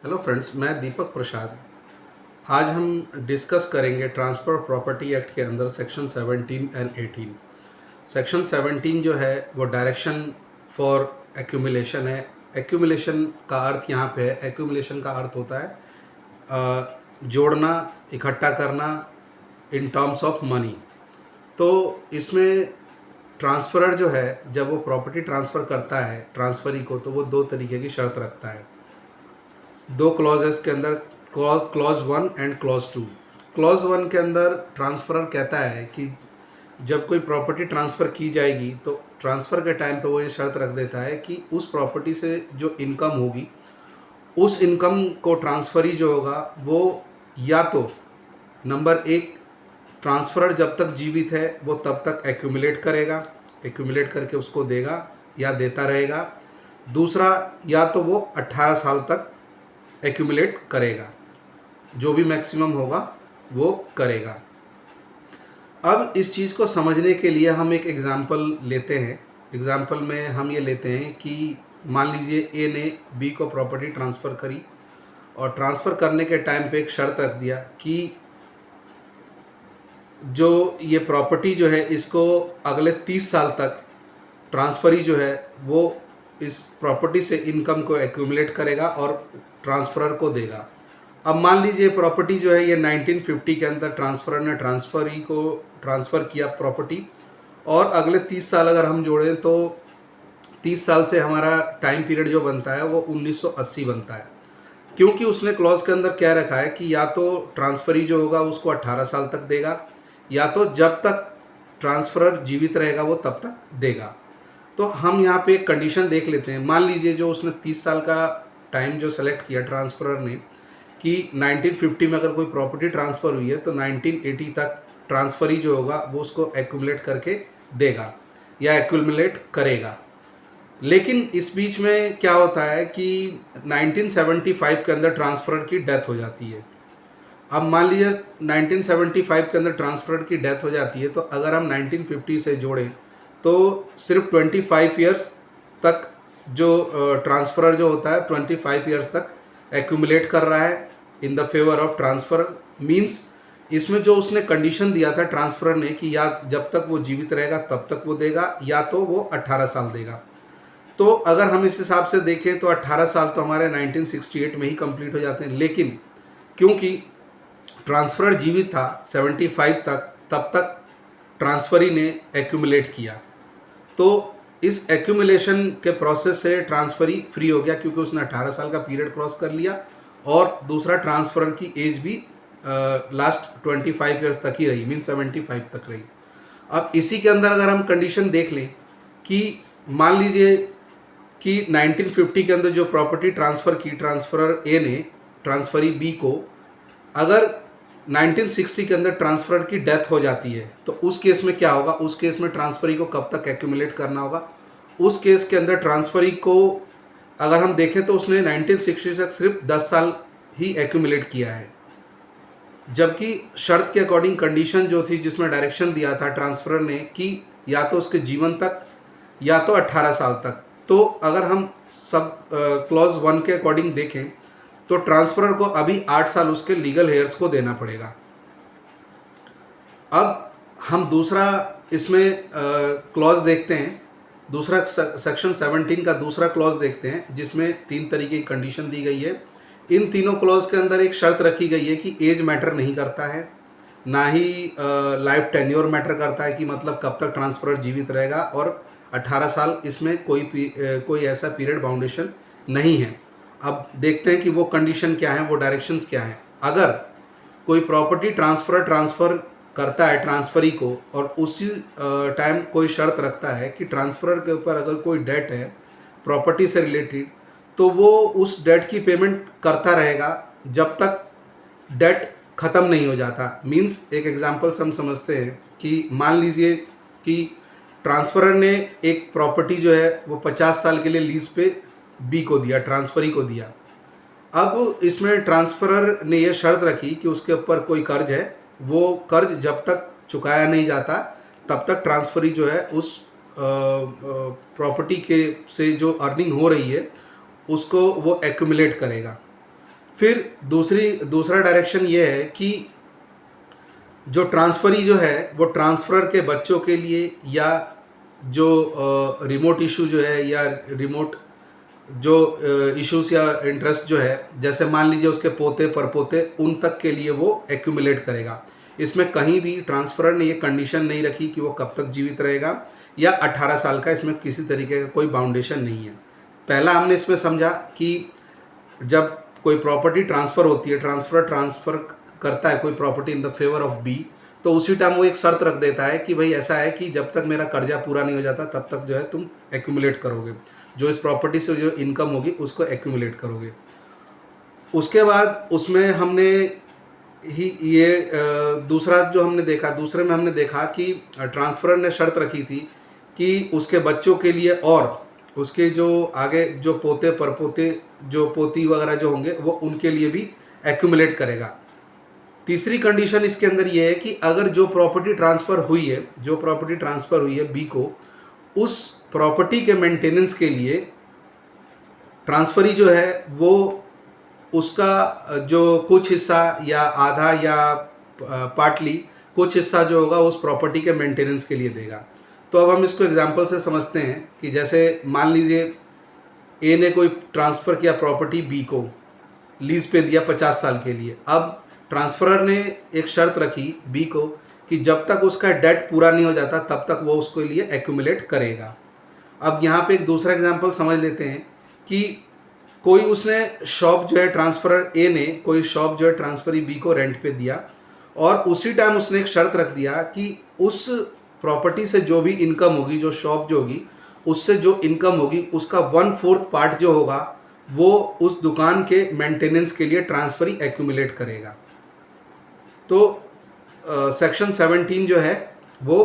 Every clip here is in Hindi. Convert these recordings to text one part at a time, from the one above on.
हेलो फ्रेंड्स, मैं दीपक प्रसाद। आज हम डिस्कस करेंगे ट्रांसफ़र प्रॉपर्टी एक्ट के अंदर सेक्शन 17 एंड 18। सेक्शन 17 जो है वो डायरेक्शन फॉर एक्यूमुलेशन है। एक्यूमुलेशन का अर्थ यहाँ पे है, एक्यूमुलेशन का अर्थ होता है जोड़ना, इकट्ठा करना इन टर्म्स ऑफ मनी। तो इसमें ट्रांसफ़रर जो है जब वो प्रॉपर्टी ट्रांसफ़र करता है ट्रांसफ़री को, तो वो दो तरीके की शर्त रखता है। दो क्लॉजेस के अंदर, क्लॉज 1 एंड क्लॉज 2। क्लॉज 1 के अंदर ट्रांसफरर कहता है कि जब कोई प्रॉपर्टी ट्रांसफ़र की जाएगी तो ट्रांसफ़र के टाइम पे वो ये शर्त रख देता है कि उस प्रॉपर्टी से जो इनकम होगी, उस इनकम को ट्रांसफ़री जो होगा वो या तो नंबर एक, ट्रांसफ़रर जब तक जीवित है वो तब तक एक्यूमुलेट करेगा, एक्यूमुलेट करके उसको देगा या देता रहेगा। दूसरा, या तो वो 18 साल तक एक्यूमुलेट करेगा, जो भी मैक्सिमम होगा वो करेगा। अब इस चीज़ को समझने के लिए हम एक एग्ज़ाम्पल लेते हैं। एग्ज़ाम्पल में हम ये लेते हैं कि मान लीजिए ए ने बी को प्रॉपर्टी ट्रांसफ़र करी और ट्रांसफ़र करने के टाइम पे एक शर्त रख दिया कि जो ये प्रॉपर्टी जो है इसको अगले 30 साल तक ट्रांसफ़री जो है वो इस प्रॉपर्टी से इनकम को एक्यूमुलेट करेगा और ट्रांसफ़रर को देगा। अब मान लीजिए प्रॉपर्टी जो है ये 1950 के अंदर ट्रांसफ़रर ने ट्रांसफ़री को ट्रांसफ़र किया प्रॉपर्टी, और अगले 30 साल अगर हम जोड़ें तो 30 साल से हमारा टाइम पीरियड जो बनता है वो 1980 बनता है। क्योंकि उसने क्लॉज के अंदर क्या रखा है कि या तो ट्रांसफ़री जो होगा उसको 18 साल तक देगा, या तो जब तक ट्रांसफ़रर जीवित रहेगा वो तब तक देगा। तो हम यहाँ पे एक कंडीशन देख लेते हैं। मान लीजिए जो उसने 30 साल का टाइम जो सेलेक्ट किया ट्रांसफ़रर ने कि 1950 में अगर कोई प्रॉपर्टी ट्रांसफ़र हुई है तो 1980 तक ट्रांसफ़री जो होगा वो उसको एक्यूमुलेट करके देगा या एक्यूमुलेट करेगा। लेकिन इस बीच में क्या होता है कि 1975 के अंदर ट्रांसफ़रर की डेथ हो जाती है। अब मान लीजिए 1975 के अंदर ट्रांसफ़रर की डेथ हो जाती है, तो अगर हम 1950 से जोड़ें तो सिर्फ 25 ईयर्स तक जो ट्रांसफ़रर जो होता है 25 ईयर्स तक एक्यूमुलेट कर रहा है in the favour of transferor. Means इसमें जो उसने कंडीशन दिया था ट्रांसफ़रर ने कि या जब तक वो जीवित रहेगा तब तक वो देगा, या तो वो 18 साल देगा। तो अगर हम इस हिसाब से देखें तो 18 साल तो हमारे 1968 में ही कंप्लीट हो जाते हैं। लेकिन क्योंकि ट्रांसफ़रर जीवित था 75 तक, तब तक ट्रांसफ़री ने एक्यूमुलेट किया, तो इस एक्यूमुलेशन के प्रोसेस से ट्रांसफ़री फ्री हो गया क्योंकि उसने 18 साल का पीरियड क्रॉस कर लिया, और दूसरा ट्रांसफ़रर की एज भी लास्ट 25 ईयर्स तक ही रही, मीन 75 तक रही। अब इसी के अंदर अगर हम कंडीशन देख लें कि मान लीजिए कि 1950 के अंदर जो प्रॉपर्टी ट्रांसफ़र की ट्रांसफ़रर ए ने ट्रांसफ़री बी को, अगर 1960 के अंदर ट्रांसफ़रर की डेथ हो जाती है तो उस केस में क्या होगा, उस केस में ट्रांसफ़री को कब तक एक्यूमुलेट करना होगा। उस केस के अंदर ट्रांसफ़री को अगर हम देखें तो उसने 1960 तक सिर्फ 10 साल ही एक्यूमुलेट किया है, जबकि शर्त के अकॉर्डिंग कंडीशन जो थी जिसमें डायरेक्शन दिया था ट्रांसफ़रर ने कि या तो उसके जीवन तक या तो 18 साल तक। तो अगर हम सब क्लॉज 1 के अकॉर्डिंग देखें तो ट्रांसफ़रर को अभी 8 साल उसके लीगल हेयर्स को देना पड़ेगा। अब हम दूसरा इसमें क्लॉज देखते हैं, दूसरा सेक्शन 17 का दूसरा क्लॉज देखते हैं जिसमें 3 तरीके की कंडीशन दी गई है। इन तीनों क्लॉज के अंदर एक शर्त रखी गई है कि एज मैटर नहीं करता है, ना ही लाइफ टेन्योर मैटर करता है कि मतलब कब तक ट्रांसफ़रर जीवित रहेगा, और 18 साल इसमें कोई ऐसा पीरियड बाउंडेशन नहीं है। अब देखते हैं कि वो कंडीशन क्या है, वो डायरेक्शंस क्या हैं। अगर कोई प्रॉपर्टी ट्रांसफ़र करता है ट्रांसफ़री को और उसी टाइम कोई शर्त रखता है कि ट्रांसफ़रर के ऊपर अगर कोई डेट है प्रॉपर्टी से रिलेटेड, तो वो उस डेट की पेमेंट करता रहेगा जब तक डेट ख़त्म नहीं हो जाता। मींस एक एग्जांपल से हम समझते हैं कि मान लीजिए कि ट्रांसफ़रर ने एक प्रॉपर्टी जो है वो 50 साल के लिए लीज़ पे बी को दिया, ट्रांसफ़री को दिया। अब इसमें ट्रांसफ़रर ने ये शर्त रखी कि उसके ऊपर कोई कर्ज है, वो कर्ज जब तक चुकाया नहीं जाता तब तक ट्रांसफ़री जो है उस प्रॉपर्टी के से जो अर्निंग हो रही है उसको वो एक्यूमुलेट करेगा। फिर दूसरा डायरेक्शन ये है कि जो ट्रांसफरी जो है वो ट्रांसफ़र के बच्चों के लिए, या जो रिमोट इशू जो है, या रिमोट जो इश्यूज या इंटरेस्ट जो है, जैसे मान लीजिए उसके पोते परपोते, उन तक के लिए वो एक्यूमुलेट करेगा। इसमें कहीं भी ट्रांसफरर ने ये कंडीशन नहीं रखी कि वो कब तक जीवित रहेगा या 18 साल का, इसमें किसी तरीके का कोई बाउंडेशन नहीं है। पहला हमने इसमें समझा कि जब कोई प्रॉपर्टी ट्रांसफ़र होती है, ट्रांसफ़र करता है कोई property in the favour of B, तो उसी टाइम वो एक शर्त रख देता है कि भाई ऐसा है कि जब तक मेरा कर्जा पूरा नहीं हो जाता तब तक जो है तुम एक्यूमुलेट करोगे, जो इस प्रॉपर्टी से जो इनकम होगी उसको एक्यूमुलेट करोगे। उसके बाद उसमें हमने ही ये दूसरा जो हमने देखा, दूसरे में हमने देखा कि ट्रांसफरर ने शर्त रखी थी कि उसके बच्चों के लिए और उसके जो आगे जो पोते परपोते जो पोती वगैरह जो होंगे वो उनके लिए भी एक्यूमुलेट करेगा। तीसरी कंडीशन इसके अंदर ये है कि अगर जो प्रॉपर्टी ट्रांसफ़र हुई है बी को, उस प्रॉपर्टी के मेंटेनेंस के लिए ट्रांसफरी जो है वो उसका जो कुछ हिस्सा या आधा या पार्टली कुछ हिस्सा जो होगा उस प्रॉपर्टी के मेंटेनेंस के लिए देगा। तो अब हम इसको एग्जांपल से समझते हैं कि जैसे मान लीजिए ए ने कोई ट्रांसफ़र किया प्रॉपर्टी बी को, लीज़ पे दिया 50 साल के लिए। अब ट्रांसफरर ने एक शर्त रखी बी को कि जब तक उसका डेट पूरा नहीं हो जाता तब तक वो उसके लिए एक्यूमुलेट करेगा। अब यहाँ पे एक दूसरा एग्जांपल समझ लेते हैं कि कोई उसने शॉप जो है ट्रांसफरर ए ने कोई शॉप जो है ट्रांसफरी बी को रेंट पे दिया, और उसी टाइम उसने एक शर्त रख दिया कि उस प्रॉपर्टी से जो भी इनकम होगी, जो शॉप जो होगी उससे जो इनकम होगी उसका 1/4 पार्ट जो होगा वो उस दुकान के मेंटेनेंस के लिए ट्रांसफरी एक्यूमुलेट करेगा। तो सेक्शन 17 जो है वो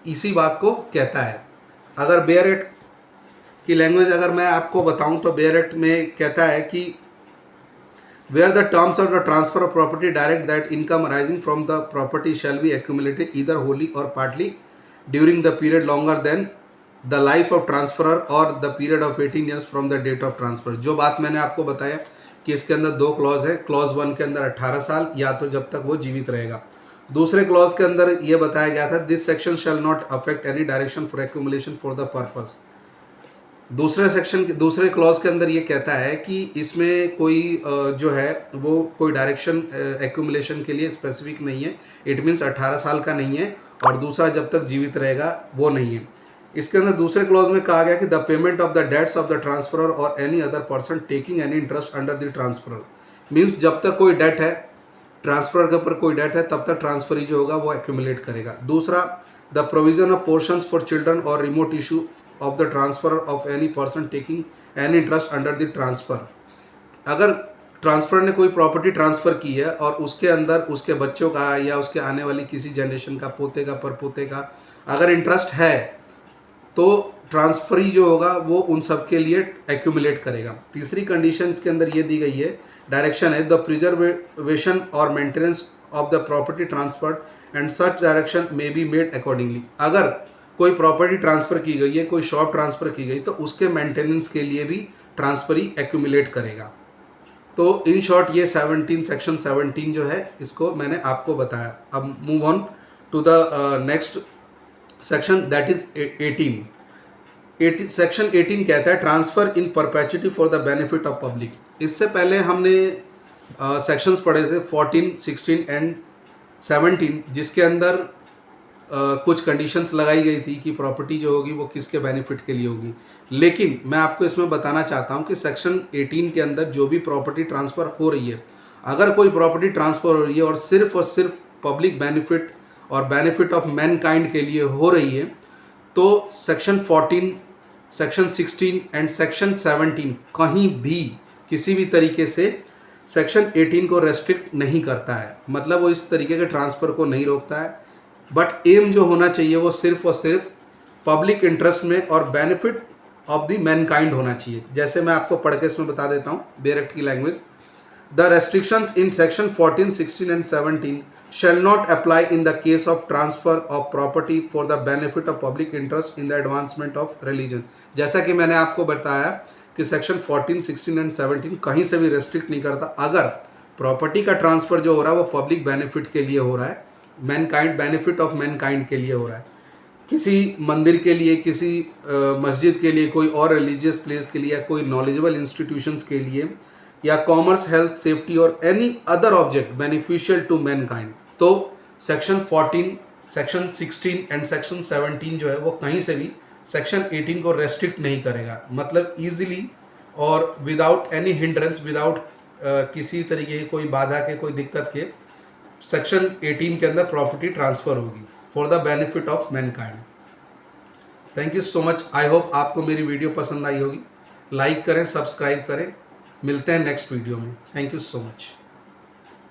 इसी बात को कहता है। अगर बेयर एक्ट की लैंग्वेज अगर मैं आपको बताऊं तो बेयर एक्ट में कहता है कि where the terms of the transfer of property direct that income arising from the property shall be accumulated either wholly or partly during the period longer than the life of transferor or the period of 18 years from the date of transfer. जो बात मैंने आपको बताया कि इसके अंदर 2 क्लॉज है। क्लॉज 1 के अंदर 18 साल या तो जब तक वो जीवित रहेगा। दूसरे क्लॉज के अंदर ये बताया गया था this section shall not affect any direction for accumulation for the purpose. दूसरे क्लॉज के अंदर ये कहता है कि इसमें कोई जो है वो कोई डायरेक्शन एक्यूमुलेशन के लिए स्पेसिफिक नहीं है। इट मीन्स 18 साल का नहीं है, और दूसरा जब तक जीवित रहेगा वो नहीं है। इसके अंदर दूसरे क्लॉज में कहा गया कि the payment of the debts of the transferor or any other person taking any interest under the transferor. Means जब तक कोई डेट है, ट्रांसफर के ऊपर कोई डेट है, तब तक ट्रांसफरी जो होगा वो एक्यूमुलेट करेगा। दूसरा, the provision of portions for children or remote issue of the transfer of any person taking any interest under the transfer. अगर ट्रांसफर ने कोई प्रॉपर्टी ट्रांसफ़र की है और उसके अंदर उसके बच्चों का या उसके आने वाली किसी जनरेशन का, पोते का परपोते का अगर इंटरेस्ट है, तो ट्रांसफरी जो होगा वो उन सब के लिए एक्यूमुलेट करेगा। तीसरी कंडीशन इसके अंदर ये दी गई है, डायरेक्शन है द प्रिजर्वेशन और maintenance of the property transferred and such direction may be made accordingly. अगर कोई प्रॉपर्टी ट्रांसफ़र की गई है, कोई शॉप ट्रांसफ़र की गई, तो उसके मेंटेनेंस के लिए भी ट्रांसफरी एक्यूमुलेट करेगा। तो इन शॉर्ट ये सेक्शन 17 जो है इसको मैंने आपको बताया। अब move on to the next section that is 18। Section 18 कहता है transfer in perpetuity for the benefit of public. इससे पहले हमने सेक्शंस पढ़े थे 14, 16 एंड 17, जिसके अंदर कुछ कंडीशंस लगाई गई थी कि प्रॉपर्टी जो होगी वो किसके बेनिफिट के लिए होगी। लेकिन मैं आपको इसमें बताना चाहता हूँ कि सेक्शन 18 के अंदर जो भी प्रॉपर्टी ट्रांसफ़र हो रही है, अगर कोई प्रॉपर्टी ट्रांसफ़र हो रही है और सिर्फ पब्लिक बेनिफिट और बेनिफिट ऑफ मैनकाइंड के लिए हो रही है, तो सेक्शन 14, सेक्शन 16 एंड सेक्शन 17 कहीं भी किसी भी तरीके से सेक्शन 18 को रेस्ट्रिक्ट नहीं करता है। मतलब वो इस तरीके के ट्रांसफ़र को नहीं रोकता है, बट एम जो होना चाहिए वो सिर्फ और सिर्फ पब्लिक इंटरेस्ट में और बेनिफिट ऑफ द मैनकाइंड होना चाहिए। जैसे मैं आपको पढ़ के इसमें बता देता हूँ बेयर एक्ट की language. The restrictions in section 14, 16 and 17 shall not apply in the case of transfer of property for the benefit of public interest in the advancement of religion। जैसा कि मैंने आपको बताया कि सेक्शन 14, 16 एंड 17 कहीं से भी रेस्ट्रिक्ट नहीं करता। अगर प्रॉपर्टी का ट्रांसफ़र जो हो रहा है वो पब्लिक बेनिफिट के लिए हो रहा है, मैनकाइंड, बेनिफिट ऑफ मैनकाइंड के लिए हो रहा है। किसी मंदिर के लिए, किसी मस्जिद के लिए, कोई और रिलीजियस प्लेस के लिए, या कोई नॉलेजेबल इंस्टीट्यूशंस के लिए, या कॉमर्स, हेल्थ, सेफ्टी और any other object beneficial to mankind. तो सेक्शन 14, सेक्शन 16 एंड सेक्शन 17 जो है वो कहीं से भी सेक्शन 18 को रेस्ट्रिक्ट नहीं करेगा। मतलब ईजिली और विदाउट एनी हिंड्रेंस, विदाउट किसी तरीके की कोई बाधा के, कोई दिक्कत के, सेक्शन 18 के अंदर प्रॉपर्टी ट्रांसफ़र होगी for the benefit of Mankind. Thank you so much. I hope आपको मेरी वीडियो पसंद आई होगी। लाइक करें, सब्सक्राइब करें। मिलते हैं नेक्स्ट वीडियो में। Thank you so much.